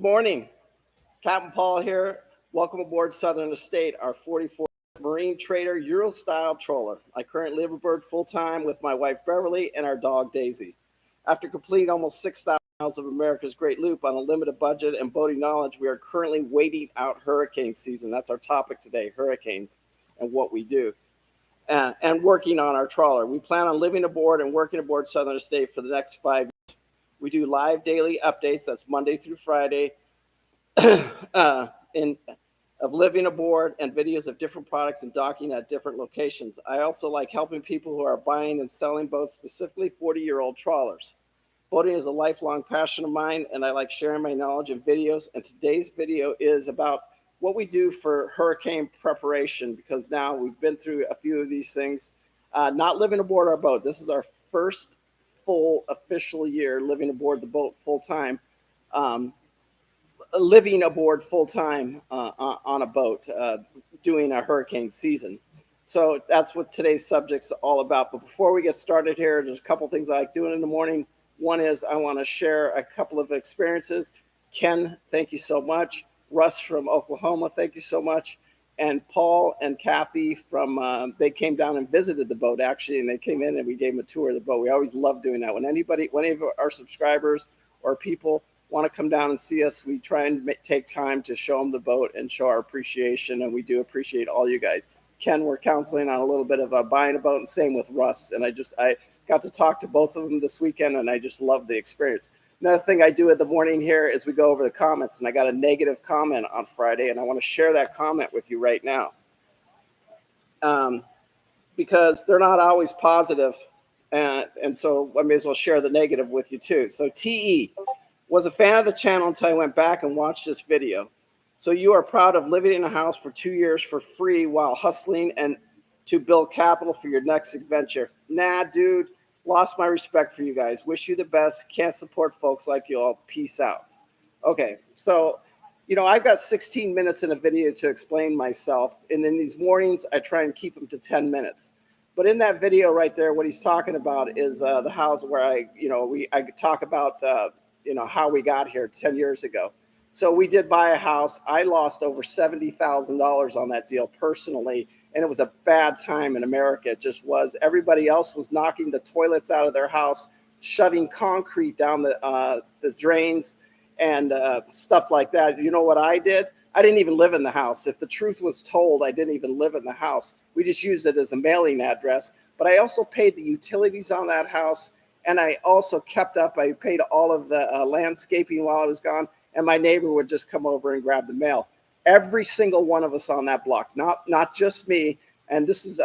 Good morning. Captain Paul here. Welcome aboard Southern Estate, our 44th Marine Trader Euro-style trawler. I currently live aboard full-time with my wife Beverly and our dog Daisy. After completing almost 6,000 miles of America's Great Loop on a limited budget and boating knowledge, we are currently waiting out hurricane season. That's our topic today, hurricanes and what we do. And working on our trawler. We plan on living aboard and working aboard Southern Estate for the next 5 years. We do live daily updates. That's Monday through Friday. Of living aboard and videos of different products and docking at different locations. I also like helping people who are buying and selling boats, specifically 40-year-old trawlers. Boating is a lifelong passion of mine, and I like sharing my knowledge in videos. And today's video is about what we do for hurricane preparation, because now we've been through a few of these things. Not living aboard our boat. This is our first full official year living aboard the boat full time. Living aboard full-time on a boat doing a hurricane season. So that's what today's subject's all about. But before we get started here, there's a couple things I like doing in the morning. One is I want to share a couple of experiences. Ken, thank you so much. Russ from Oklahoma, thank you so much. And Paul and Kathy from, they came down and visited the boat actually, and they came in and we gave them a tour of the boat. We always love doing that. When any of our subscribers or people want to come down and see us, we try and take time to show them the boat and show our appreciation, and we do appreciate all you guys. Ken, we're counseling on a little bit of buying a boat, and same with Russ. And I got to talk to both of them this weekend, and I just love the experience. Another thing I do in the morning here is we go over the comments, and I got a negative comment on Friday, and I want to share that comment with you right now, because they're not always positive, and so I may as well share the negative with you too. So TE was a fan of the channel until I went back and watched this video. So you are proud of living in a house for 2 years for free while hustling and to build capital for your next adventure. Nah, dude, lost my respect for you guys. Wish you the best. Can't support folks like you all. Peace out. Okay, so, I've got 16 minutes in a video to explain myself. And in these mornings, I try and keep them to 10 minutes. But in that video right there, what he's talking about is the house where I talk about how we got here 10 years ago. So we did buy a house. I lost over $70,000 on that deal personally, and it was a bad time in America. It just was. Everybody else was knocking the toilets out of their house, shoving concrete down the drains and stuff like that. You know what I did? I didn't even live in the house. If the truth was told, I didn't even live in the house. We just used it as a mailing address. But I also paid the utilities on that house. And I also kept up. I paid all of the landscaping while I was gone. And my neighbor would just come over and grab the mail. Every single one of us on that block, not just me. And this is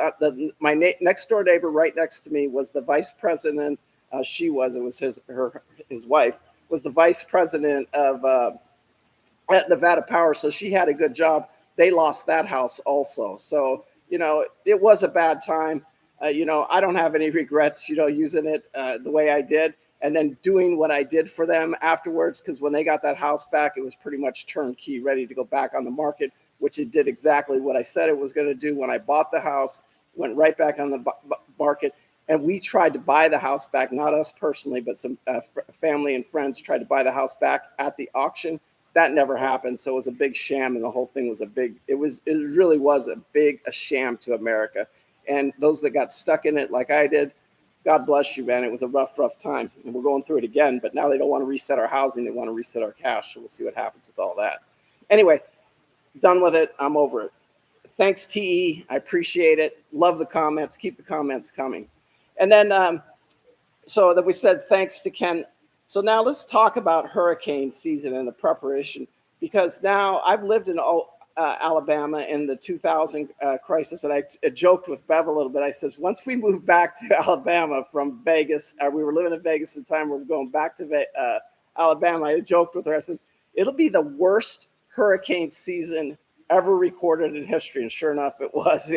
my next door neighbor right next to me was the vice president. It was his wife, was the vice president of at Nevada Power. So she had a good job. They lost that house also. So, it was a bad time. I don't have any regrets, using it the way I did and then doing what I did for them afterwards. Because when they got that house back, it was pretty much turnkey, ready to go back on the market, which it did exactly what I said it was going to do when I bought the house, went right back on the market. And we tried to buy the house back, not us personally, but some family and friends tried to buy the house back at the auction. That never happened. So it was a big sham. And the whole thing was it really was a sham to America. And those that got stuck in it like I did, God bless you, man. It was a rough time. And we're going through it again. But now they don't want to reset our housing. They want to reset our cash. So we'll see what happens with all that. Anyway, done with it. I'm over it. Thanks, TE. I appreciate it. Love the comments. Keep the comments coming. And then, so that we said thanks to Ken. So now let's talk about hurricane season and the preparation. Because now I've lived in Alabama in the 2000 crisis, and I joked with Bev a little bit. I says, once we move back to Alabama from Vegas, we were living in Vegas at the time, we're going back to Alabama. I joked with her. I says, it'll be the worst hurricane season ever recorded in history. And sure enough, it was.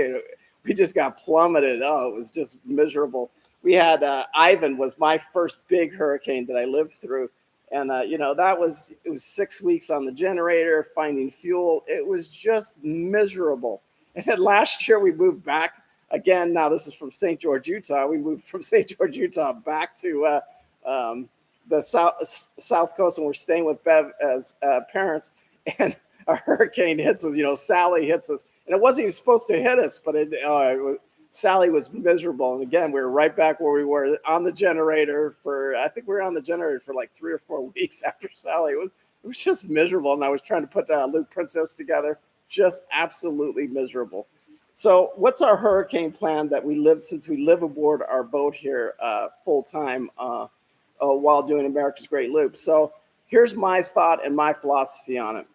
We just got plummeted. Oh, it was just miserable. We had Ivan was my first big hurricane that I lived through. And, it was 6 weeks on the generator, finding fuel. It was just miserable. And then last year we moved back again. Now this is from St. George, Utah. We moved from St. George, Utah back to the south coast, and we're staying with Bev as parents, and a hurricane hits us. Sally hits us, and it wasn't even supposed to hit us, but Sally was miserable. And again, we were right back where we were on the generator I think we were on the generator for like 3 or 4 weeks after Sally. It was just miserable, and I was trying to put Luke Princess together, just absolutely miserable. So what's our hurricane plan that since we live aboard our boat here full time while doing America's Great Loop? So here's my thought and my philosophy on it.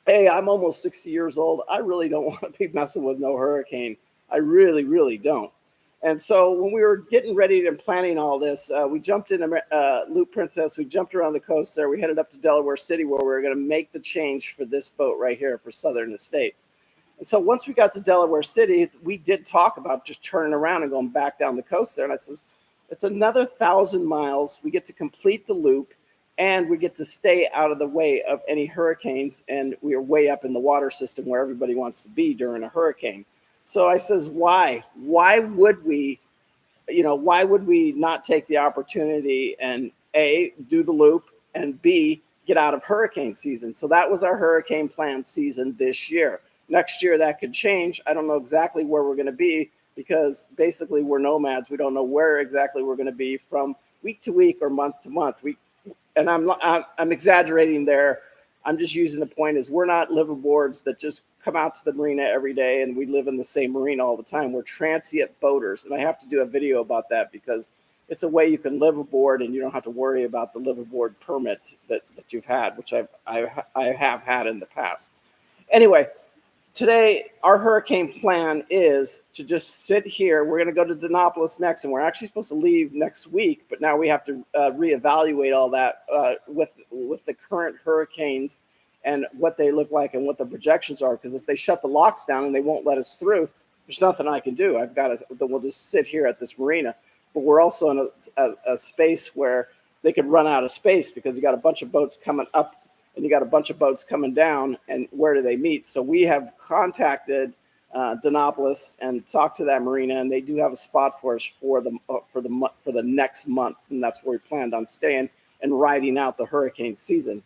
Hey, I'm almost 60 years old. I really don't want to be messing with no hurricane. I really, really don't. And so when we were getting ready and planning all this, we jumped in Loop Princess. We jumped around the coast there. We headed up to Delaware City, where we were going to make the change for this boat right here for Southern Estate. And so once we got to Delaware City, we did talk about just turning around and going back down the coast there. And I said, it's another 1,000 miles. We get to complete the loop, and we get to stay out of the way of any hurricanes. And we are way up in the water system where everybody wants to be during a hurricane. So I says, why? Why would we not take the opportunity and A, do the loop, and B, get out of hurricane season? So that was our hurricane plan season this year. Next year, that could change. I don't know exactly where we're going to be, because basically we're nomads. We don't know where exactly we're going to be from week to week or month to month. And I'm exaggerating there. I'm just using the point is we're not liveaboards that just come out to the marina every day and we live in the same marina all the time. We're transient boaters. And I have to do a video about that, because it's a way you can live aboard and you don't have to worry about the liveaboard permit that you've had, which I have had in the past. Anyway, today, our hurricane plan is to just sit here. We're going to go to Dinopolis next, and we're actually supposed to leave next week, but now we have to reevaluate all that with the current hurricanes and what they look like and what the projections are, because if they shut the locks down and they won't let us through, there's nothing I can do. We'll just sit here at this marina. But we're also in a space where they could run out of space, because you got a bunch of boats coming up and you got a bunch of boats coming down, and where do they meet? So we have contacted Dinopolis and talked to that marina, and they do have a spot for us for the next month, and that's where we planned on staying and riding out the hurricane season.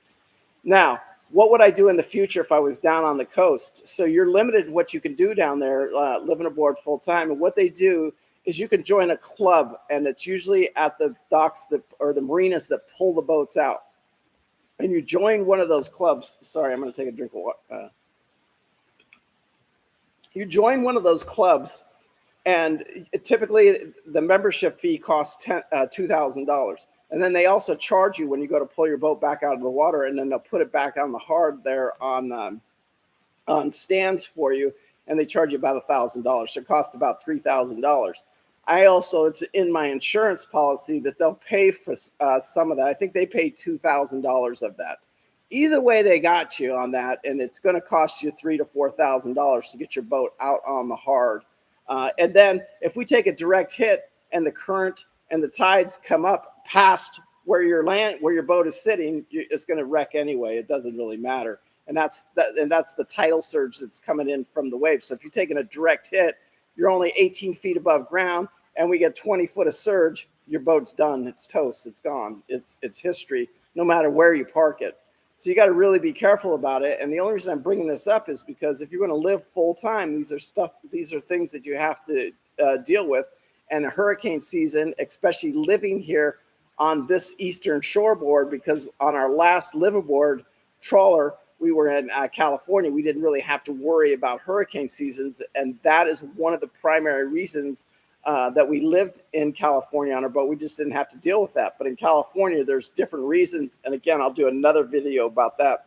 Now, what would I do in the future if I was down on the coast? So you're limited in what you can do down there, living aboard full time. And what they do is you can join a club, and it's usually at the docks or the marinas that pull the boats out. And you join one of those clubs. Sorry, I'm going to take a drink of water. You join one of those clubs, and typically the membership fee costs $2,000. And then they also charge you when you go to pull your boat back out of the water, and then they'll put it back on the hard there on stands for you, and they charge you about $1,000. So it costs about $3,000. It's in my insurance policy that they'll pay for some of that. I think they pay $2,000 of that. Either way, they got you on that, and it's going to cost you $3,000 to $4,000 to get your boat out on the hard. And then if we take a direct hit and the current and the tides come up past where your boat is sitting, it's going to wreck anyway. It doesn't really matter. And that's the tidal surge that's coming in from the wave. So if you're taking a direct hit, you're only 18 feet above ground, and we get 20 foot of surge, your boat's done. It's toast. It's gone. It's history, no matter where you park it. So you got to really be careful about it. And the only reason I'm bringing this up is because if you're going to live full time, these are things that you have to deal with. And a hurricane season, especially living here on this eastern shoreboard, because on our last liveaboard trawler, we were in California, we didn't really have to worry about hurricane seasons. And that is one of the primary reasons that we lived in California on our boat. We just didn't have to deal with that. But in California, there's different reasons. And again, I'll do another video about that.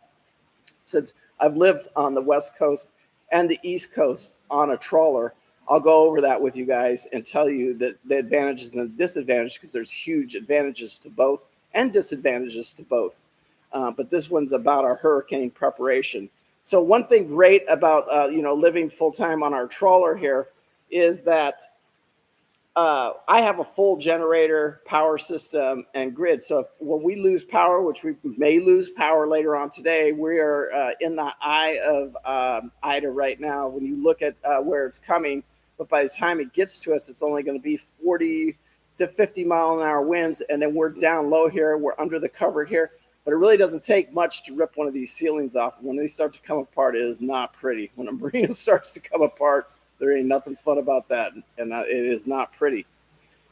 Since I've lived on the West Coast and the East Coast on a trawler, I'll go over that with you guys and tell you the advantages and the disadvantages, because there's huge advantages to both and disadvantages to both. But this one's about our hurricane preparation. So one thing great about living full time on our trawler here is that I have a full generator, power system, and grid. So when we lose power, which we may lose power later on today, we are in the eye of Ida right now. When you look at where it's coming, but by the time it gets to us, it's only going to be 40 to 50-mile-an-hour winds, and then we're down low here. We're under the cover here, but it really doesn't take much to rip one of these ceilings off. When they start to come apart, it is not pretty. When a marina starts to come apart, there ain't nothing fun about that, and it is not pretty.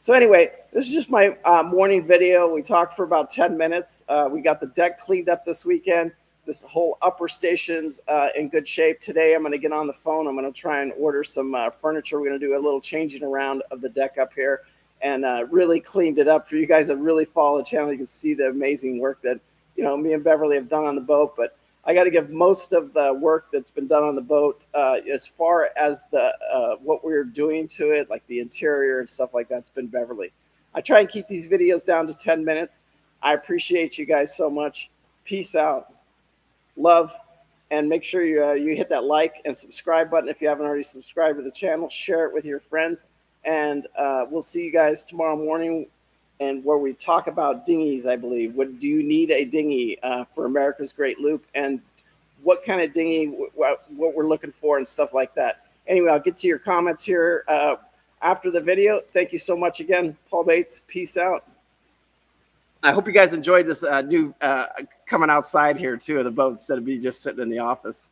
So anyway, this is just my morning video. We talked for about 10 minutes. We got the deck cleaned up this weekend. This whole upper station's in good shape. Today I'm going to get on the phone. I'm going to try and order some furniture. We're going to do a little changing around of the deck up here, and really cleaned it up. For you guys that really follow the channel, you can see the amazing work that me and Beverly have done on the boat. But I got to give most of the work that's been done on the boat, as far as the what we're doing to it, like the interior and stuff like that, it's been Beverly. I try and keep these videos down to 10 minutes. I appreciate you guys so much. Peace out. Love. And make sure you hit that like and subscribe button if you haven't already subscribed to the channel. Share it with your friends. And we'll see you guys tomorrow morning, and where we talk about dinghies, I believe. Do you need a dinghy for America's Great Loop, and what kind of dinghy, what we're looking for, and stuff like that. Anyway, I'll get to your comments here after the video. Thank you so much again, Paul Bates. Peace out. I hope you guys enjoyed this new coming outside here too of the boat instead of me just sitting in the office.